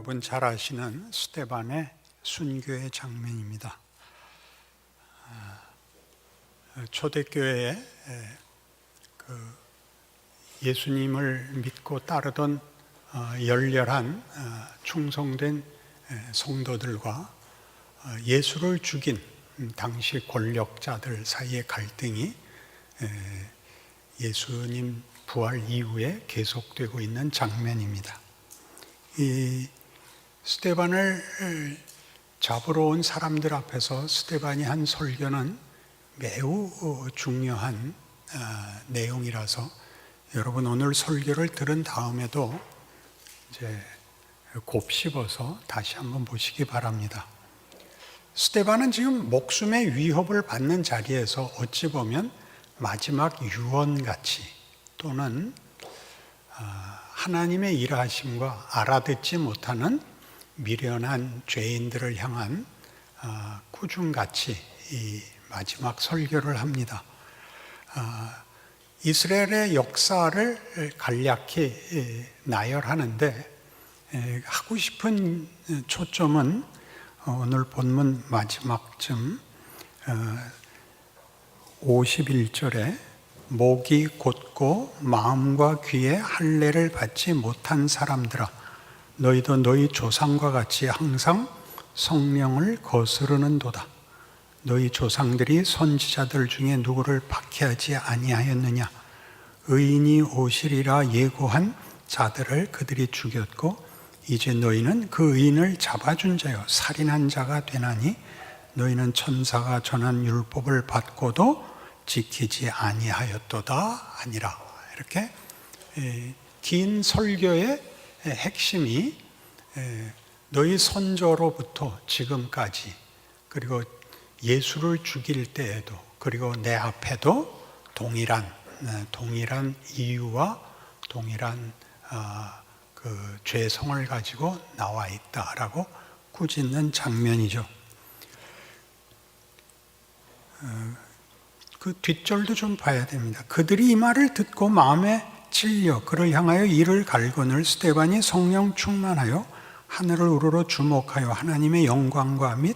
여러분 잘 아시는 스데반의 순교의 장면입니다. 초대교회에 예수님을 믿고 따르던 열렬한 충성된 성도들과 예수를 죽인 당시 권력자들 사이의 갈등이 예수님 부활 이후에 계속되고 있는 장면입니다. 이 스데반을 잡으러 온 사람들 앞에서 스데반이 한 설교는 매우 중요한 내용이라서 여러분 오늘 설교를 들은 다음에도 이제 곱씹어서 다시 한번 보시기 바랍니다. 스데반은 지금 목숨의 위협을 받는 자리에서 어찌 보면 마지막 유언같이 또는 하나님의 일하심과 알아듣지 못하는 미련한 죄인들을 향한 꾸중같이 이 마지막 설교를 합니다. 이스라엘의 역사를 간략히 나열하는데 하고 싶은 초점은 오늘 본문 마지막쯤 51절에 목이 곧고 마음과 귀에 할례를 받지 못한 사람들아 너희도 너희 조상과 같이 항상 성령을 거스르는도다. 너희 조상들이 선지자들 중에 누구를 박해하지 아니하였느냐. 의인이 오시리라 예고한 자들을 그들이 죽였고 이제 너희는 그 의인을 잡아준 자요 살인한 자가 되나니 너희는 천사가 전한 율법을 받고도 지키지 아니하였도다 아니라. 이렇게 긴 설교의 핵심이 너희 선조로부터 지금까지 그리고 예수를 죽일 때에도 그리고 내 앞에도 동일한 이유와 동일한 그 죄성을 가지고 나와 있다라고 꾸짖는 장면이죠. 그 뒷절도 좀 봐야 됩니다. 그들이 이 말을 듣고 마음에 찔려 그를 향하여 이를 갈거늘 스데반이 성령 충만하여 하늘을 우러러 주목하여 하나님의 영광과 및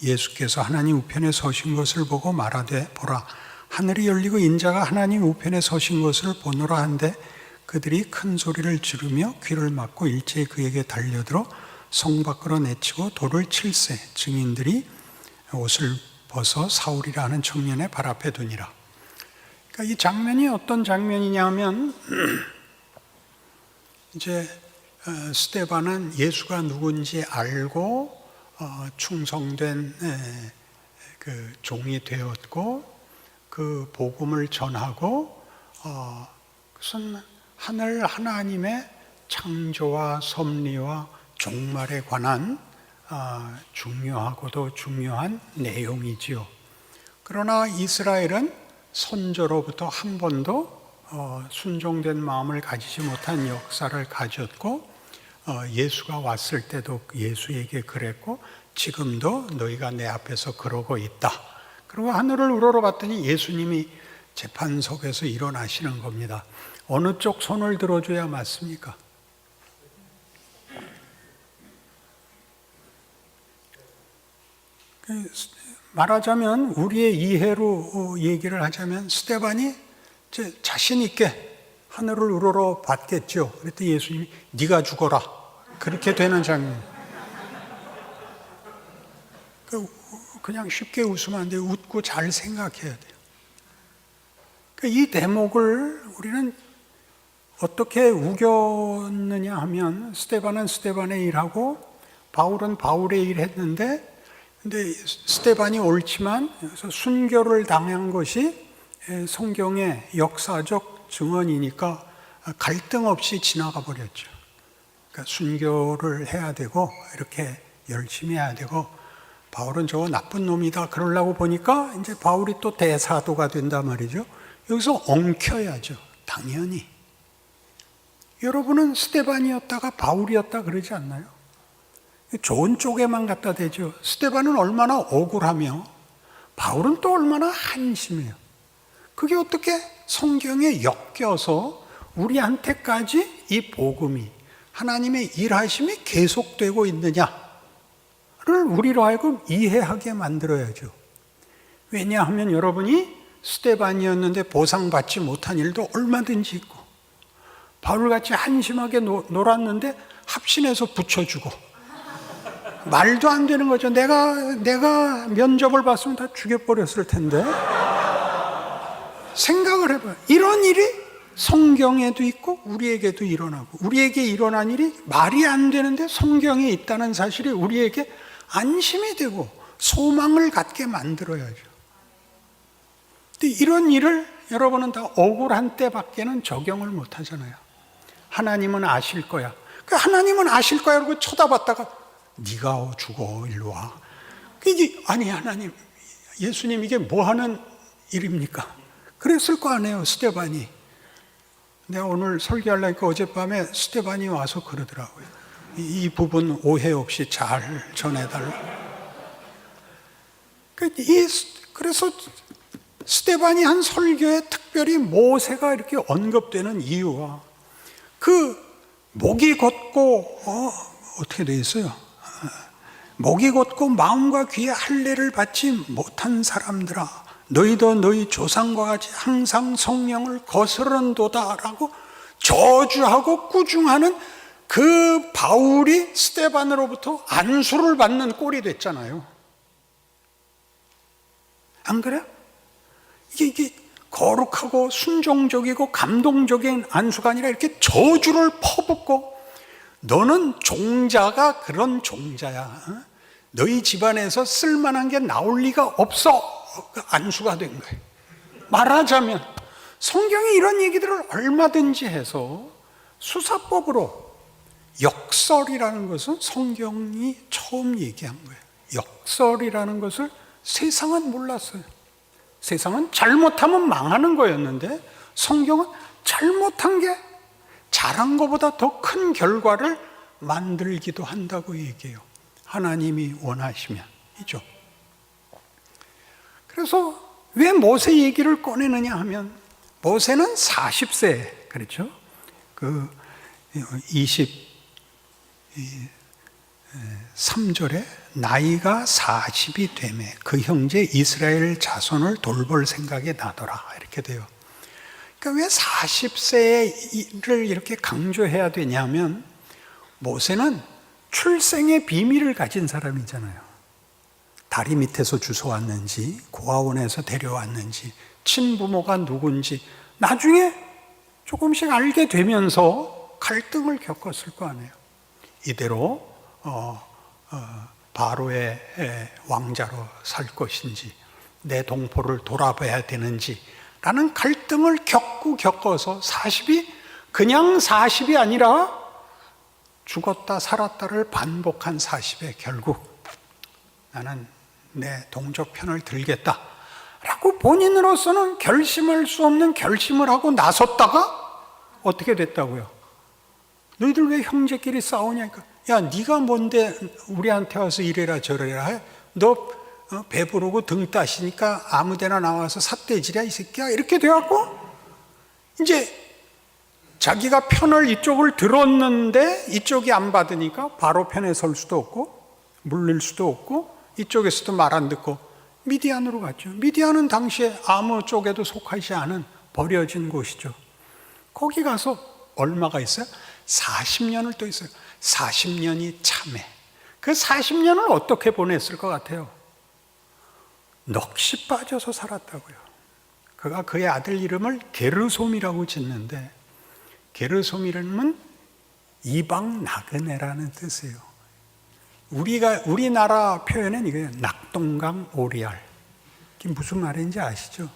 예수께서 하나님 우편에 서신 것을 보고 말하되 보라 하늘이 열리고 인자가 하나님 우편에 서신 것을 보노라 한데 그들이 큰 소리를 지르며 귀를 막고 일제히 그에게 달려들어 성 밖으로 내치고 돌을 칠세 증인들이 옷을 벗어 사울이라 하는 청년의 발 앞에 두니라. 그러니까 이 장면이 어떤 장면이냐면 이제 스데반은 예수가 누군지 알고 충성된 그 종이 되었고 그 복음을 전하고 그것은 하늘 하나님의 창조와 섭리와 종말에 관한 중요하고도 중요한 내용이지요. 그러나 이스라엘은 선조로부터 한 번도 순종된 마음을 가지지 못한 역사를 가졌고 예수가 왔을 때도 예수에게 그랬고 지금도 너희가 내 앞에서 그러고 있다. 그리고 하늘을 우러러봤더니 예수님이 재판석에서 일어나시는 겁니다. 어느 쪽 손을 들어줘야 맞습니까? 말하자면 우리의 이해로 얘기를 하자면 스데반이 자신 있게 하늘을 우러러 봤겠죠. 그랬더니 예수님이 네가 죽어라 그렇게 되는 장면. 그냥 쉽게 웃으면 안 돼요. 웃고 잘 생각해야 돼요. 이 대목을 우리는 어떻게 우겼느냐 하면 스데반은 스데반의 일하고 바울은 바울의 일 했는데 근데 스데반이 옳지만 여기서 순교를 당한 것이 성경의 역사적 증언이니까 갈등 없이 지나가 버렸죠. 그러니까 순교를 해야 되고 이렇게 열심히 해야 되고 바울은 저거 나쁜 놈이다 그러려고 보니까 이제 바울이 또 대사도가 된단 말이죠. 여기서 엉켜야죠. 당연히. 여러분은 스데반이었다가 바울이었다 그러지 않나요? 좋은 쪽에만 갖다 대죠. 스데반은 얼마나 억울하며 바울은 또 얼마나 한심해요. 그게 어떻게 성경에 엮여서 우리한테까지 이 복음이 하나님의 일하심이 계속되고 있느냐를 우리로 하여금 이해하게 만들어야죠. 왜냐하면 여러분이 스데반이었는데 보상받지 못한 일도 얼마든지 있고, 바울같이 한심하게 놀았는데 합신해서 붙여주고, 말도 안 되는 거죠. 내가 면접을 봤으면 다 죽여버렸을 텐데. 생각을 해봐요. 이런 일이 성경에도 있고 우리에게도 일어나고, 우리에게 일어난 일이 말이 안 되는데 성경에 있다는 사실이 우리에게 안심이 되고 소망을 갖게 만들어야죠. 근데 이런 일을 여러분은 다 억울한 때밖에는 적용을 못 하잖아요. 하나님은 아실 거야. 하나님은 아실 거야 그러고 쳐다봤다가 네가 죽어, 일로 와. 이게 아니, 하나님, 예수님, 이게 뭐 하는 일입니까? 그랬을 거 아니에요, 스데반이. 내가 오늘 설교하려니까 어젯밤에 스데반이 와서 그러더라고요. 이 부분 오해 없이 잘 전해달라. 그래서 스데반이 한 설교에 특별히 모세가 이렇게 언급되는 이유와 그 목이 곧고 어떻게 돼 있어요? 목이 곧고 마음과 귀에 할례를 받지 못한 사람들아, 너희도 너희 조상과 같이 항상 성령을 거스른도다라고 저주하고 꾸중하는 그 바울이 스데반으로부터 안수를 받는 꼴이 됐잖아요. 안 그래요? 이게 거룩하고 순종적이고 감동적인 안수가 아니라 이렇게 저주를 퍼붓고, 너는 종자가 그런 종자야. 너희 집안에서 쓸만한 게 나올 리가 없어. 안수가 된 거예요. 말하자면 성경이 이런 얘기들을 얼마든지 해서 수사법으로, 역설이라는 것은 성경이 처음 얘기한 거예요. 역설이라는 것을 세상은 몰랐어요. 세상은 잘못하면 망하는 거였는데 성경은 잘못한 게 잘한 것보다 더 큰 결과를 만들기도 한다고 얘기해요. 하나님이 원하시면이죠. 그래서 왜 모세 얘기를 꺼내느냐 하면, 모세는 40세, 그렇죠? 그 23절에 나이가 40이 되매 그 형제 이스라엘 자손을 돌볼 생각이 나더라, 이렇게 돼요. 그러니까 왜 40세를 이렇게 강조해야 되냐면, 모세는 출생의 비밀을 가진 사람이잖아요. 다리 밑에서 주워왔는지, 고아원에서 데려왔는지, 친부모가 누군지 나중에 조금씩 알게 되면서 갈등을 겪었을 거 아니에요. 이대로 바로의 왕자로 살 것인지, 내 동포를 돌아봐야 되는지 라는 갈등을 겪어서 40이 그냥 40이 아니라 죽었다 살았다를 반복한 40에 결국 나는 내 동족 편을 들겠다 라고 본인으로서는 결심할 수 없는 결심을 하고 나섰다가 어떻게 됐다고요? 너희들 왜 형제끼리 싸우냐니까. 야, 네가 뭔데 우리한테 와서 이래라 저래라 해? 너 배부르고 등 따시니까 아무데나 나와서 삿대질이야 이 새끼야, 이렇게 돼갖고 이제 자기가 편을 이쪽을 들었는데 이쪽이 안 받으니까 바로 편에 설 수도 없고 물릴 수도 없고 이쪽에서도 말 안 듣고 미디안으로 갔죠. 미디안은 당시에 아무 쪽에도 속하지 않은 버려진 곳이죠. 거기 가서 얼마가 있어요? 40년을 또 있어요. 40년이 참해. 그 40년을 어떻게 보냈을 것 같아요? 넋이 빠져서 살았다고요. 그가 그의 아들 이름을 게르솜이라고 짓는데, 게르솜이라는 이방 나그네라는 뜻이에요. 우리나라 표현은 이거예요. 낙동강 오리알. 이게 무슨 말인지 아시죠?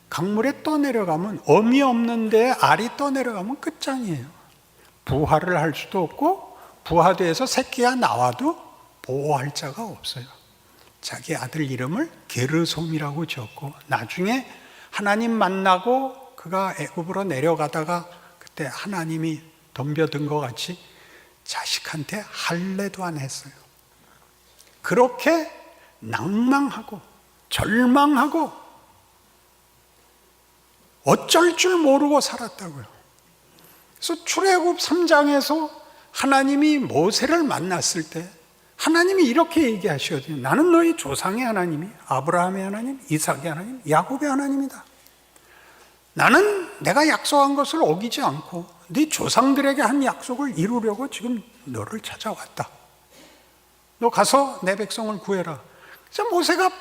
강물에 떠내려가면, 어미 없는데 알이 떠내려가면 끝장이에요. 부화를 할 수도 없고, 부화돼서 새끼가 나와도 보호할 자가 없어요. 자기 아들 이름을 게르솜이라고 지었고, 나중에 하나님 만나고 그가 애굽으로 내려가다가 그때 하나님이 덤벼든 것 같이 자식한테 할례도 안 했어요. 그렇게 낭망하고 절망하고 어쩔 줄 모르고 살았다고요. 그래서 출애굽 3장에서 하나님이 모세를 만났을 때 하나님이 이렇게 얘기하시거든요. 나는 너희 조상의 하나님이 아브라함의 하나님, 이삭의 하나님, 야곱의 하나님이다. 나는 내가 약속한 것을 어기지 않고 네 조상들에게 한 약속을 이루려고 지금 너를 찾아왔다. 너 가서 내 백성을 구해라. 그래서 모세가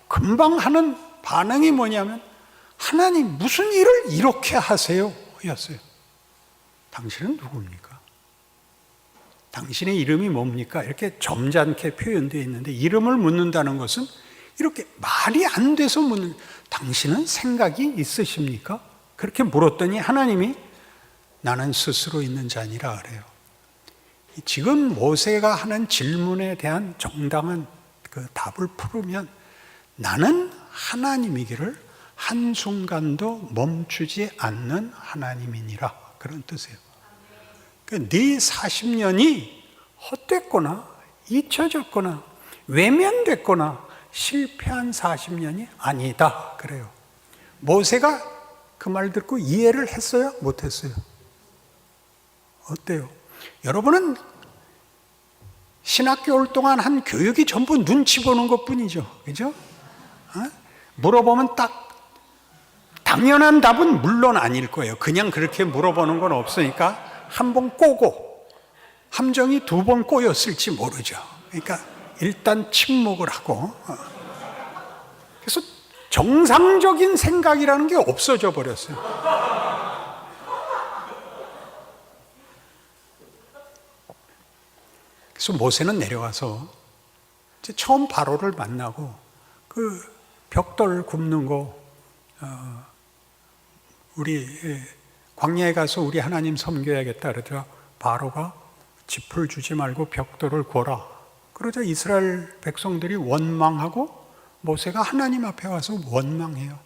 금방 하는 반응이 뭐냐면 하나님 무슨 일을 이렇게 하세요? 였어요. 당신은 누굽니까? 당신의 이름이 뭡니까? 이렇게 점잖게 표현되어 있는데 이름을 묻는다는 것은 이렇게 말이 안 돼서 묻는, 당신은 생각이 있으십니까? 그렇게 물었더니 하나님이 나는 스스로 있는 자니라 그래요. 지금 모세가 하는 질문에 대한 정당한 그 답을 풀으면 나는 하나님이기를 한순간도 멈추지 않는 하나님이니라, 그런 뜻이에요. 그러니까 네 40년이 헛됐거나 잊혀졌거나 외면됐거나 실패한 40년이 아니다 그래요. 모세가 그 말 듣고 이해를 했어요? 못했어요? 어때요? 여러분은 신학교일 동안 한 교육이 전부 눈치 보는 것 뿐이죠. 그죠? 물어보면 딱 당연한 답은 물론 아닐 거예요. 그냥 그렇게 물어보는 건 없으니까 한 번 꼬고 함정이 두 번 꼬였을지 모르죠. 그러니까 일단 침묵을 하고, 그래서 정상적인 생각이라는 게 없어져 버렸어요. 그래서 모세는 내려가서 이제 처음 바로를 만나고 그 벽돌 굽는 거, 우리 광야에 가서 우리 하나님 섬겨야겠다 그러더라. 바로가 짚을 주지 말고 벽돌을 구워라. 그러자 이스라엘 백성들이 원망하고 모세가 하나님 앞에 와서 원망해요.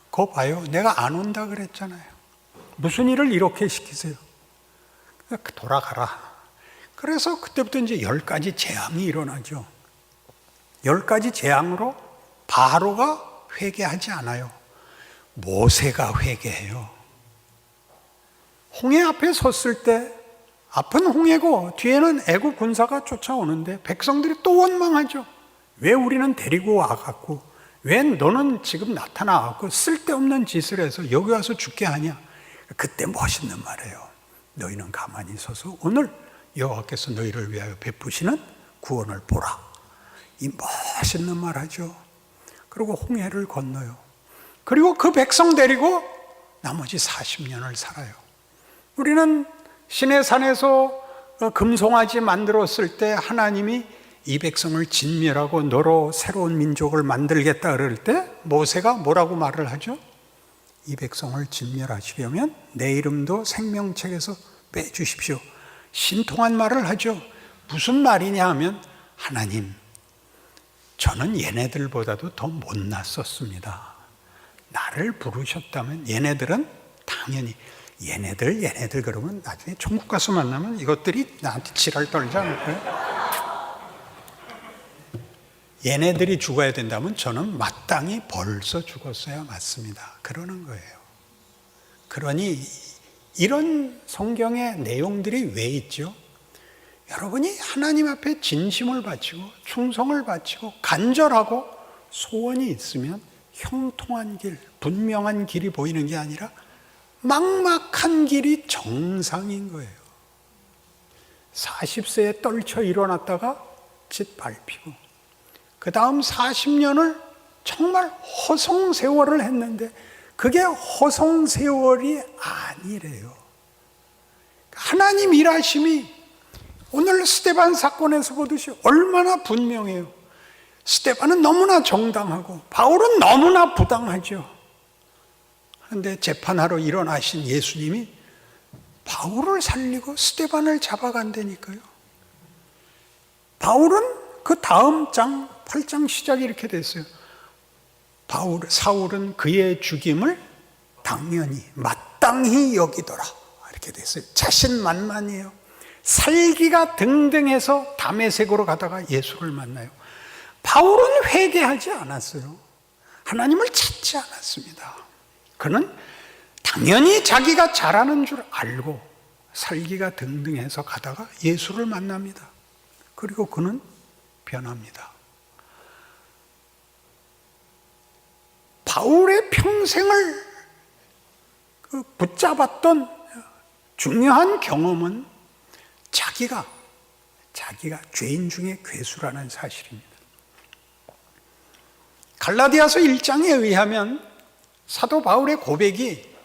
그거 봐요. 내가 안 온다 그랬잖아요. 무슨 일을 이렇게 시키세요? 돌아가라. 그래서 그때부터 이제 10가지 재앙이 일어나죠. 10가지 재앙으로 바로가 회개하지 않아요. 모세가 회개해요. 홍해 앞에 섰을 때 앞은 홍해고 뒤에는 애국 군사가 쫓아오는데 백성들이 또 원망하죠. 왜 우리는 데리고 와갖고, 왜 너는 지금 나타나갖고 쓸데없는 짓을 해서 여기 와서 죽게 하냐. 그때 멋있는 말이에요. 너희는 가만히 서서 오늘 여호와께서 너희를 위하여 베푸시는 구원을 보라. 이 멋있는 말 하죠. 그리고 홍해를 건너요. 그리고 그 백성 데리고 나머지 40년을 살아요. 우리는 시내산에서 금송아지 만들었을 때 하나님이 이 백성을 진멸하고 너로 새로운 민족을 만들겠다 그럴 때 모세가 뭐라고 말을 하죠? 이 백성을 진멸하시려면 내 이름도 생명책에서 빼주십시오. 신통한 말을 하죠. 무슨 말이냐 하면 하나님, 저는 얘네들보다도 더 못났었습니다. 나를 부르셨다면 얘네들은 당연히 얘네들 그러면 나중에 천국 가서 만나면 이것들이 나한테 지랄 떨지 않을까요? 얘네들이 죽어야 된다면 저는 마땅히 벌써 죽었어야 맞습니다. 그러는 거예요. 그러니 이런 성경의 내용들이 왜 있죠? 여러분이 하나님 앞에 진심을 바치고 충성을 바치고 간절하고 소원이 있으면 형통한 길, 분명한 길이 보이는 게 아니라 막막한 길이 정상인 거예요. 40세에 떨쳐 일어났다가 짓 밟히고 그 다음 40년을 정말 허송세월을 했는데 그게 허송세월이 아니래요. 하나님 일하심이 오늘 스데반 사건에서 보듯이 얼마나 분명해요. 스데반은 너무나 정당하고 바울은 너무나 부당하죠. 그런데 재판하러 일어나신 예수님이 바울을 살리고 스데반을 잡아간다니까요. 바울은 그 다음 장 8장 시작이 이렇게 됐어요. 사울은 그의 죽임을 당연히 마땅히 여기더라. 이렇게 됐어요. 자신만만이에요. 살기가 등등해서 다메섹으로 가다가 예수를 만나요. 바울은 회개하지 않았어요. 하나님을 찾지 않았습니다. 그는 당연히 자기가 잘하는 줄 알고 살기가 등등해서 가다가 예수를 만납니다. 그리고 그는 변합니다. 바울의 평생을 붙잡았던 중요한 경험은 자기가 죄인 중에 괴수라는 사실입니다. 갈라디아서 1장에 의하면 사도 바울의 고백이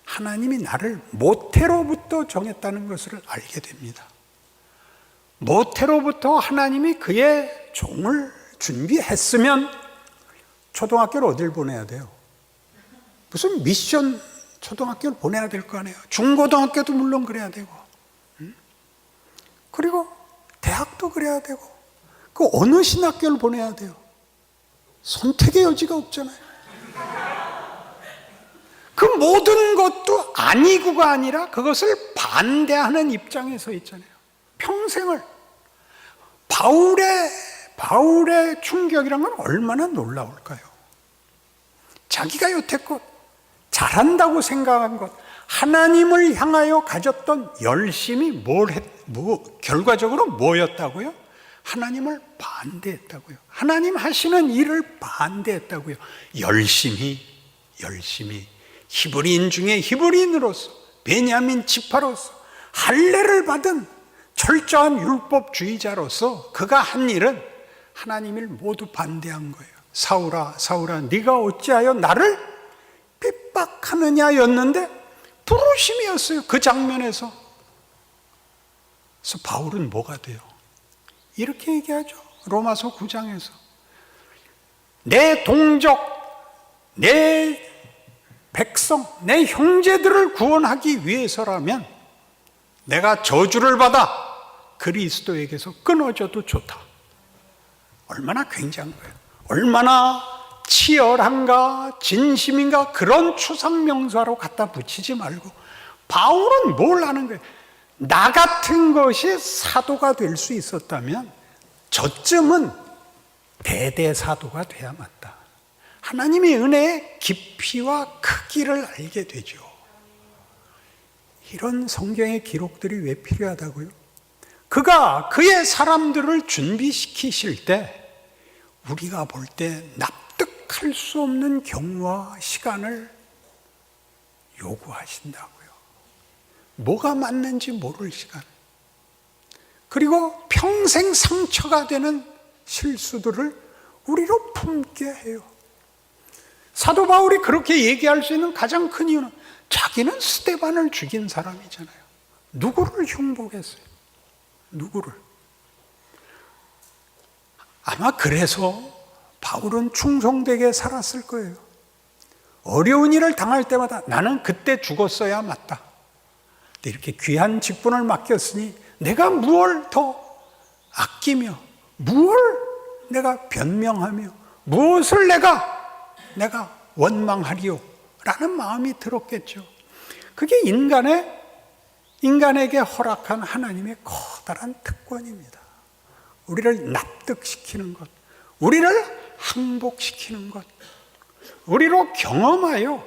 하나님이 나를 모태로부터 정했다는 것을 알게 됩니다. 모태로부터 하나님이 그의 종을 준비했으면 초등학교를 어딜 보내야 돼요? 무슨 미션 초등학교를 보내야 될 거 아니에요? 중고등학교도 물론 그래야 되고, 그리고 대학도 그래야 되고, 그 어느 신학교를 보내야 돼요? 선택의 여지가 없잖아요. 그 모든 것도 아니고가 아니라 그것을 반대하는 입장에 서 있잖아요. 평생을. 바울의 충격이란 건 얼마나 놀라울까요? 자기가 여태껏 잘한다고 생각한 것, 하나님을 향하여 가졌던 열심이 결과적으로 뭐였다고요? 하나님을 반대했다고요. 하나님 하시는 일을 반대했다고요. 열심히 히브리인 중에 히브리인으로서, 베냐민 지파로서 할례를 받은 철저한 율법주의자로서 그가 한 일은 하나님을 모두 반대한 거예요. 사울아 네가 어찌하여 나를 핍박하느냐였는데 부르심이었어요. 그 장면에서. 그래서 바울은 뭐가 돼요? 이렇게 얘기하죠. 로마서 9장에서 내 동족, 내 백성, 내 형제들을 구원하기 위해서라면 내가 저주를 받아 그리스도에게서 끊어져도 좋다. 얼마나 굉장한 거예요. 얼마나 치열한가, 진심인가, 그런 추상명사로 갖다 붙이지 말고 바울은 뭘 하는 거예요? 나 같은 것이 사도가 될 수 있었다면 저쯤은 대대사도가 돼야 맞다. 하나님의 은혜의 깊이와 크기를 알게 되죠. 이런 성경의 기록들이 왜 필요하다고요? 그가 그의 사람들을 준비시키실 때 우리가 볼 때 납득할 수 없는 경우와 시간을 요구하신다고요. 뭐가 맞는지 모를 시간. 그리고 평생 상처가 되는 실수들을 우리로 품게 해요. 사도 바울이 그렇게 얘기할 수 있는 가장 큰 이유는 자기는 스데반을 죽인 사람이잖아요. 누구를 흉보겠어요? 누구를? 아마 그래서 바울은 충성되게 살았을 거예요. 어려운 일을 당할 때마다 나는 그때 죽었어야 맞다. 이렇게 귀한 직분을 맡겼으니 내가 무엇을 더 아끼며 무엇을 내가 변명하며 무엇을 내가 원망하리요? 라는 마음이 들었겠죠. 그게 인간에게 허락한 하나님의 커다란 특권입니다. 우리를 납득시키는 것, 우리를 항복시키는 것, 우리로 경험하여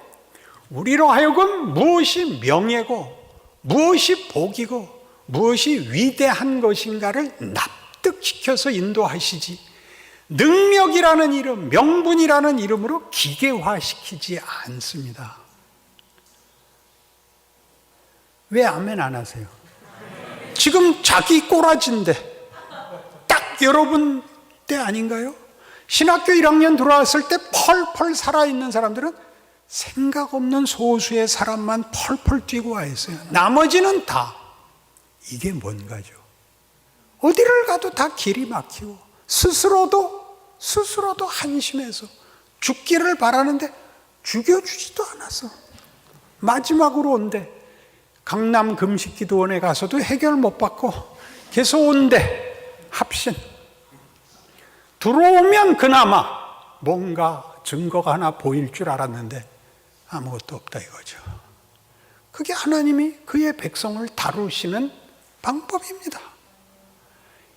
우리로 하여금 무엇이 명예고 무엇이 복이고 무엇이 위대한 것인가를 납득시켜서 인도하시지, 능력이라는 이름, 명분이라는 이름으로 기계화시키지 않습니다. 왜 아멘 안 하세요? 지금 자기 꼬라지인데 딱 여러분 때 아닌가요? 신학교 1학년 들어왔을 때 펄펄 살아있는 사람들은 생각 없는 소수의 사람만 펄펄 뛰고 와 있어요. 나머지는 다 이게 뭔가죠? 어디를 가도 다 길이 막히고 스스로도 한심해서 죽기를 바라는데 죽여주지도 않았어. 마지막으로 온대. 강남 금식기도원에 가서도 해결 못 받고 계속 온대. 합신. 들어오면 그나마 뭔가 증거가 하나 보일 줄 알았는데 아무것도 없다 이거죠. 그게 하나님이 그의 백성을 다루시는 방법입니다.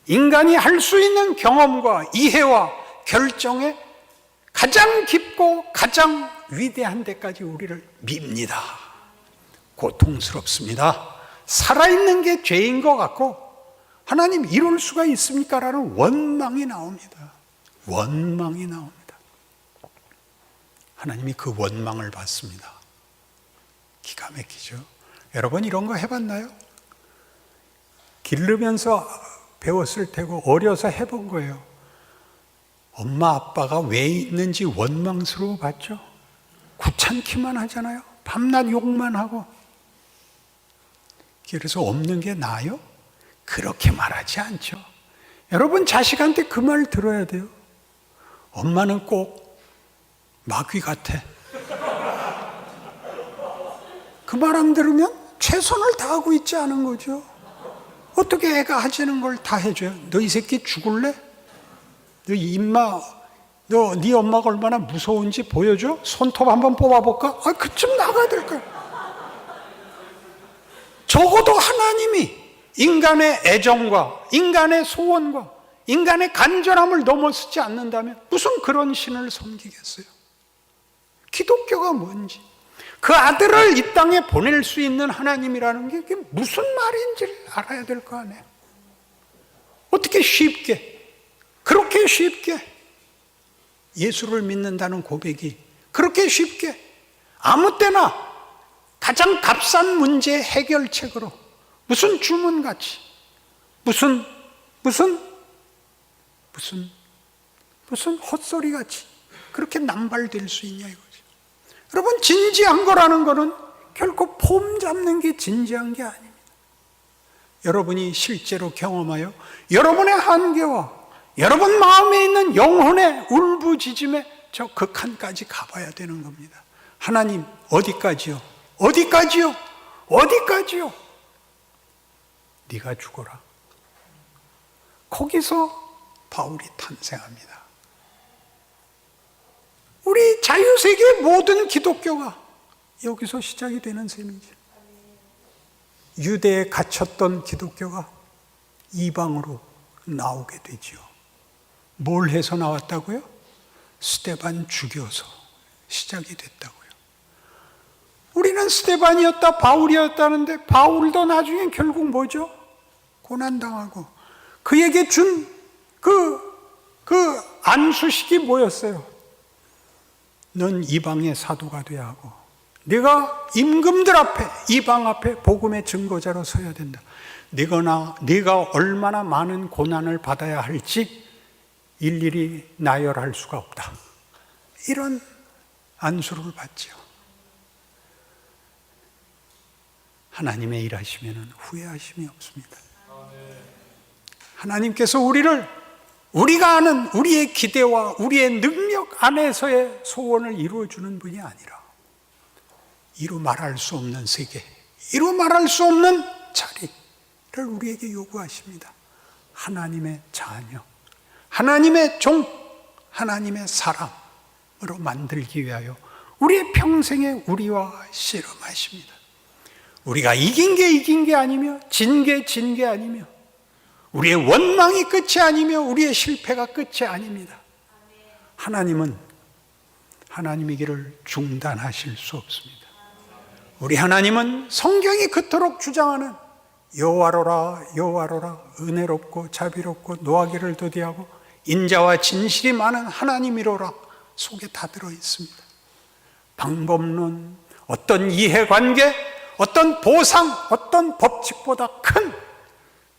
인간이 할 수 있는 경험과 이해와 결정에 가장 깊고 가장 위대한 데까지 우리를 밉니다. 고통스럽습니다. 살아있는 게 죄인 것 같고 하나님 이럴 수가 있습니까? 라는 원망이 나옵니다. 원망이 나옵니다. 하나님이 그 원망을 받습니다. 기가 막히죠. 여러분 이런 거 해봤나요? 기르면서 배웠을 테고 어려서 해본 거예요. 엄마 아빠가 왜 있는지 원망스러워 봤죠? 귀찮기만 하잖아요. 밤낮 욕만 하고. 그래서 없는 게 나아요? 그렇게 말하지 않죠. 여러분 자식한테 그 말 들어야 돼요. 엄마는 꼭 마귀 같아. 그 말 안 들으면 최선을 다하고 있지 않은 거죠. 어떻게 애가 하자는 걸 다 해줘요? 너 이 새끼 죽을래? 너 임마, 너 네 엄마가 얼마나 무서운지 보여줘? 손톱 한번 뽑아볼까? 아, 그쯤 나가야 될 거야. 적어도 하나님이 인간의 애정과 인간의 소원과 인간의 간절함을 넘어서지 않는다면 무슨 그런 신을 섬기겠어요? 기독교가 뭔지, 그 아들을 이 땅에 보낼 수 있는 하나님이라는 게 그게 무슨 말인지를 알아야 될 거 아니에요. 어떻게 쉽게, 그렇게 쉽게 예수를 믿는다는 고백이 그렇게 쉽게 아무 때나 가장 값싼 문제 해결책으로 무슨 주문같이 무슨 헛소리같이 그렇게 남발될 수 있냐 이거죠. 여러분 진지한 거라는 거는 결코 폼 잡는 게 진지한 게 아닙니다. 여러분이 실제로 경험하여 여러분의 한계와 여러분 마음에 있는 영혼의 울부짖음에 저 극한까지 가봐야 되는 겁니다. 하나님 어디까지요? 어디까지요? 어디까지요? 네가 죽어라. 거기서 바울이 탄생합니다. 우리 자유세계 모든 기독교가 여기서 시작이 되는 셈이죠. 유대에 갇혔던 기독교가 이방으로 나오게 되지요. 뭘 해서 나왔다고요? 스데반 죽여서 시작이 됐다고요. 우리는 스데반이었다 바울이었다는데 바울도 나중에 결국 뭐죠? 고난당하고 그에게 준 그 안수식이 뭐였어요? 넌 이방의 사도가 돼야 하고 네가 임금들 앞에 이방 앞에 복음의 증거자로 서야 된다. 네가 얼마나 많은 고난을 받아야 할지 일일이 나열할 수가 없다. 이런 안수를 받죠. 하나님의 일하시면 후회하심이 없습니다. 하나님께서 우리가 아는 우리의 기대와 우리의 능력 안에서의 소원을 이루어주는 분이 아니라 이루 말할 수 없는 세계, 이루 말할 수 없는 자리를 우리에게 요구하십니다. 하나님의 자녀, 하나님의 종, 하나님의 사람으로 만들기 위하여 우리의 평생에 우리와 씨름하십니다. 우리가 이긴 게 아니며 진 게 아니며 우리의 원망이 끝이 아니며 우리의 실패가 끝이 아닙니다. 하나님은 하나님의 길을 중단하실 수 없습니다. 우리 하나님은 성경이 그토록 주장하는 여호와로라 여호와로라 은혜롭고 자비롭고 노하기를 도대하고 인자와 진실이 많은 하나님이로라 속에 다 들어있습니다. 방법론, 어떤 이해관계, 어떤 보상, 어떤 법칙보다 큰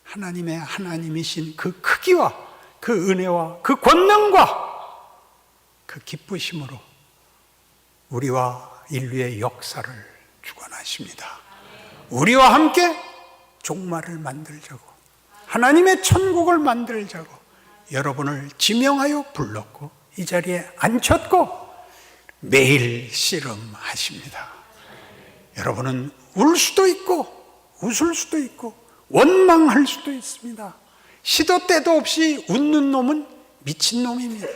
하나님이신 그 크기와 그 은혜와 그 권능과 그 기쁘심으로 우리와 인류의 역사를 주관하십니다. 우리와 함께 종말을 만들자고 하나님의 천국을 만들자고 여러분을 지명하여 불렀고 이 자리에 앉혔고 매일 씨름하십니다. 여러분은 울 수도 있고 웃을 수도 있고 원망할 수도 있습니다. 시도 때도 없이 웃는 놈은 미친놈입니다.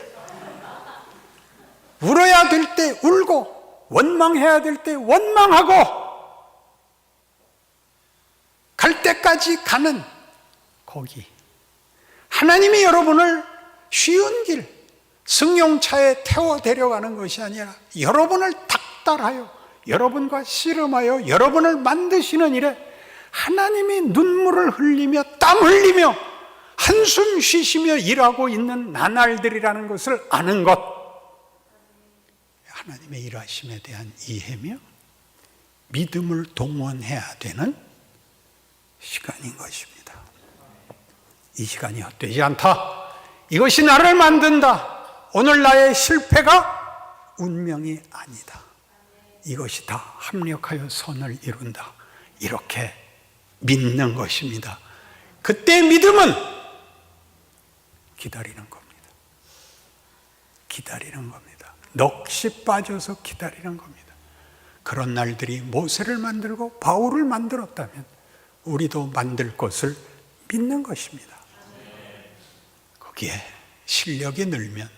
울어야 될 때 울고 원망해야 될 때 원망하고 갈 때까지 가는 거기. 하나님이 여러분을 쉬운 길, 승용차에 태워 데려가는 것이 아니라 여러분을 닥달하여 여러분과 씨름하여 여러분을 만드시는 일에 하나님이 눈물을 흘리며 땀 흘리며 한숨 쉬시며 일하고 있는 나날들이라는 것을 아는 것, 하나님의 일하심에 대한 이해며 믿음을 동원해야 되는 시간인 것입니다. 이 시간이 헛되지 않다. 이것이 나를 만든다. 오늘 나의 실패가 운명이 아니다. 이것이 다 합력하여 선을 이룬다. 이렇게 믿는 것입니다. 그때 믿음은 기다리는 겁니다. 기다리는 겁니다. 넋이 빠져서 기다리는 겁니다. 그런 날들이 모세를 만들고 바울을 만들었다면 우리도 만들 것을 믿는 것입니다. 거기에 실력이 늘면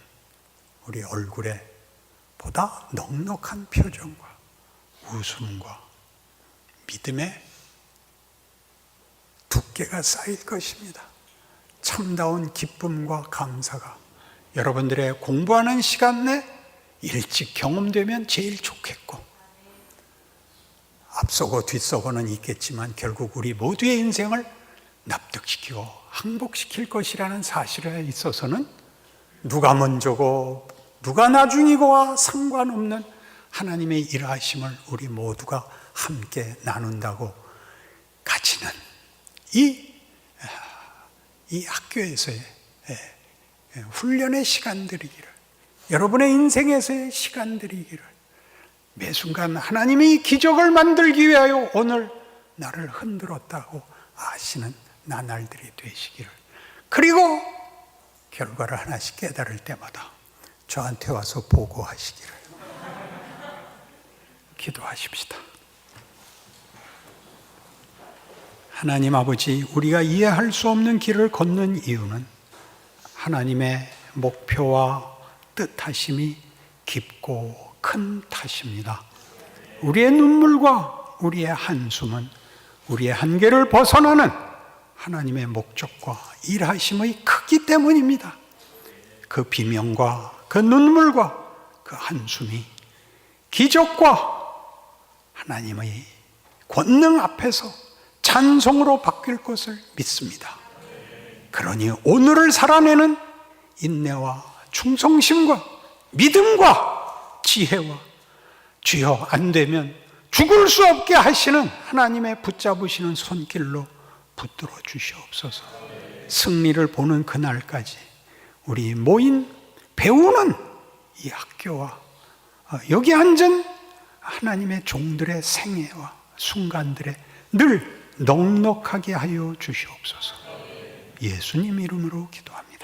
우리 얼굴에 보다 넉넉한 표정과 웃음과 믿음의 두께가 쌓일 것입니다. 참다운 기쁨과 감사가 여러분들의 공부하는 시간 내 일찍 경험되면 제일 좋겠고, 앞서고 뒤서고는 있겠지만 결국 우리 모두의 인생을 납득시키고 항복시킬 것이라는 사실에 있어서는 누가 먼저고 누가 나중이고와 상관없는 하나님의 일하심을 우리 모두가 함께 나눈다고 가지는 이 학교에서의 훈련의 시간들이기를, 여러분의 인생에서의 시간들이기를, 매 순간 하나님이 기적을 만들기 위하여 오늘 나를 흔들었다고 아시는 나날들이 되시기를, 그리고 결과를 하나씩 깨달을 때마다 저한테 와서 보고하시기를 기도하십시다. 하나님 아버지, 우리가 이해할 수 없는 길을 걷는 이유는 하나님의 목표와 뜻하심이 깊고 큰 탓입니다. 우리의 눈물과 우리의 한숨은 우리의 한계를 벗어나는 하나님의 목적과 일하심의 크기 때문입니다. 그 비명과 그 눈물과 그 한숨이 기적과 하나님의 권능 앞에서 찬송으로 바뀔 것을 믿습니다. 그러니 오늘을 살아내는 인내와 충성심과 믿음과 지혜와, 주여 안 되면 죽을 수 없게 하시는 하나님의 붙잡으시는 손길로 붙들어 주시옵소서. 승리를 보는 그날까지 우리 모인 배우는 이 학교와 여기 앉은 하나님의 종들의 생애와 순간들에 늘 넉넉하게 하여 주시옵소서. 예수님 이름으로 기도합니다.